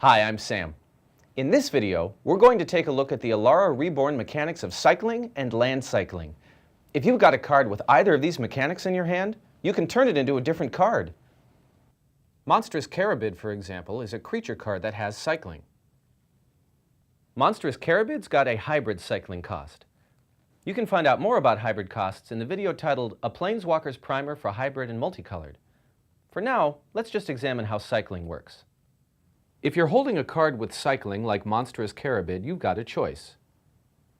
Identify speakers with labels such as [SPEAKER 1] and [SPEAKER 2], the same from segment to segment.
[SPEAKER 1] Hi, I'm Sam. In this video, we're going to take a look at the Alara Reborn mechanics of cycling and land cycling. If you've got a card with either of these mechanics in your hand, you can turn it into a different card. Monstrous Carabid, for example, is a creature card that has cycling. Monstrous Carabid's got a hybrid cycling cost. You can find out more about hybrid costs in the video titled A Planeswalker's Primer for Hybrid and Multicolored. For now, let's just examine how cycling works. If you're holding a card with cycling like Monstrous Carabid, you've got a choice.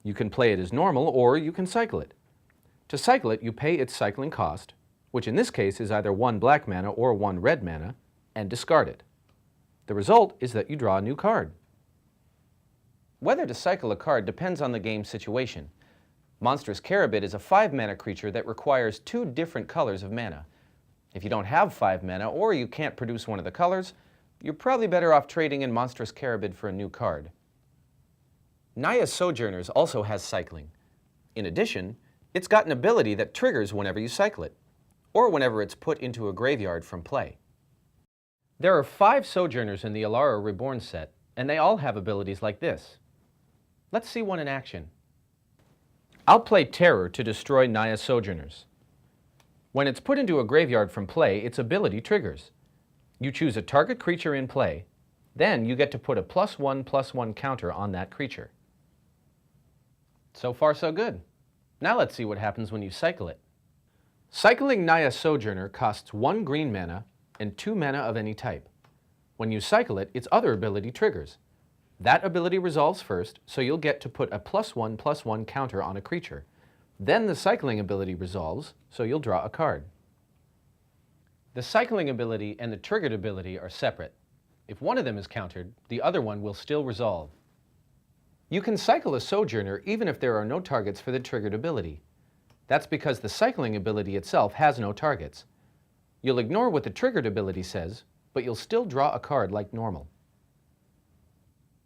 [SPEAKER 1] You can play it as normal or you can cycle it. To cycle it, you pay its cycling cost, which in this case is either 1 black mana or 1 red mana, and discard it. The result is that you draw a new card. Whether to cycle a card depends on the game's situation. Monstrous Carabid is a 5-mana creature that requires 2 different colors of mana. If you don't have 5 mana or you can't produce one of the colors, you're probably better off trading in Monstrous Carabid for a new card. Naya Sojourners also has cycling. In addition, it's got an ability that triggers whenever you cycle it, or whenever it's put into a graveyard from play. There are 5 Sojourners in the Alara Reborn set, and they all have abilities like this. Let's see one in action. I'll play Terror to destroy Naya Sojourners. When it's put into a graveyard from play, its ability triggers. You choose a target creature in play, then you get to put a +1/+1 counter on that creature. So far so good. Now let's see what happens when you cycle it. Cycling Naya Sojourner costs 1 green mana and 2 mana of any type. When you cycle it, its other ability triggers. That ability resolves first, so you'll get to put a +1/+1 counter on a creature. Then the cycling ability resolves, so you'll draw a card. The cycling ability and the triggered ability are separate. If one of them is countered, the other one will still resolve. You can cycle a Sojourner even if there are no targets for the triggered ability. That's because the cycling ability itself has no targets. You'll ignore what the triggered ability says, but you'll still draw a card like normal.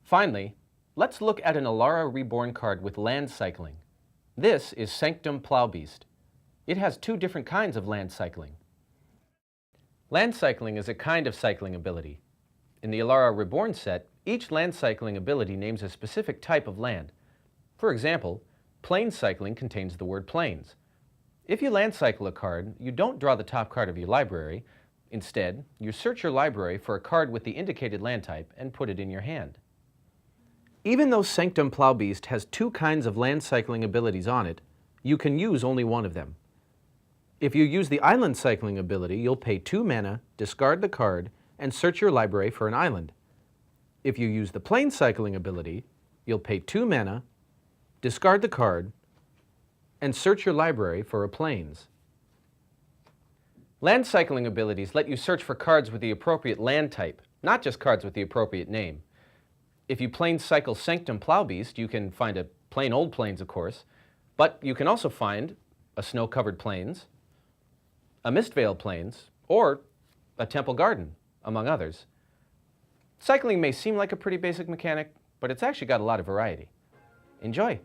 [SPEAKER 1] Finally, let's look at an Alara Reborn card with land cycling. This is Sanctum Plowbeast. It has 2 different kinds of land cycling. Land cycling is a kind of cycling ability. In the Alara Reborn set, each land cycling ability names a specific type of land. For example, Plains cycling contains the word plains. If you land cycle a card, you don't draw the top card of your library. Instead, you search your library for a card with the indicated land type and put it in your hand. Even though Sanctum Plowbeast has 2 kinds of land cycling abilities on it, you can use only one of them. If you use the island cycling ability, you'll pay 2 mana, discard the card, and search your library for an island. If you use the plain cycling ability, you'll pay 2 mana, discard the card, and search your library for a plains. Land cycling abilities let you search for cards with the appropriate land type, not just cards with the appropriate name. If you plain cycle Sanctum Plowbeast, you can find a plain old plains, of course, but you can also find a snow-covered plains, a Mistvale Plains, or a Temple Garden, among others. Cycling may seem like a pretty basic mechanic, but it's actually got a lot of variety. Enjoy!